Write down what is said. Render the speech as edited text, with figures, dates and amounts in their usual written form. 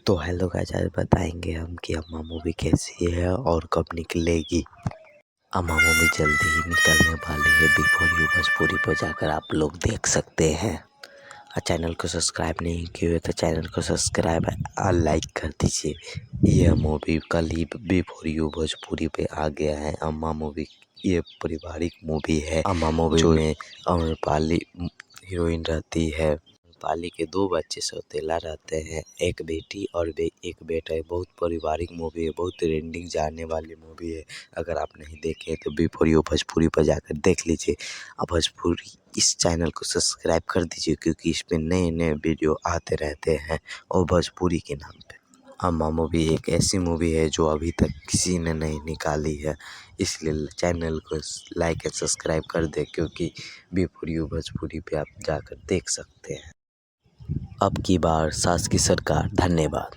तो hello guys, आज बताएंगे हम कि अम्मा मूवी कैसी है और कब निकलेगी। अम्मा मूवी जल्दी ही निकलने वाली है। B4U भोजपुरी पर जाकर आप लोग देख सकते हैं। और चैनल को सब्सक्राइब नहीं किए हुए तो चैनल को सब्सक्राइब और लाइक कर दीजिए। यह मूवी कल ही B4U भोजपुरी पे आ गया है। अम्मा मूवी ये पारिवारिक मूवी है। अम्मा मूवी में अम्रपाली हीरोइन रहती है। पाली के दो बच्चे सौतेला रहते हैं, एक बेटी और एक बेटा है। बहुत पारिवारिक मूवी है, बहुत ट्रेंडिंग जाने वाली मूवी है। अगर आप नहीं देखे तो B4U भोजपुरी पर जाकर देख लीजिए। अब भोजपुरी इस चैनल को सब्सक्राइब कर दीजिए क्योंकि इसमें नए नए वीडियो आते रहते हैं और भोजपुरी के नाम पे। अम्मा मूवी एक ऐसी मूवी है जो अभी तक किसी ने नहीं निकाली है, इसलिए चैनल को लाइक एंड सब्सक्राइब कर दे क्योंकि B4U भोजपुरी पे आप जाकर देख सकते हैं। अब की बार सास की सरकार। धन्यवाद।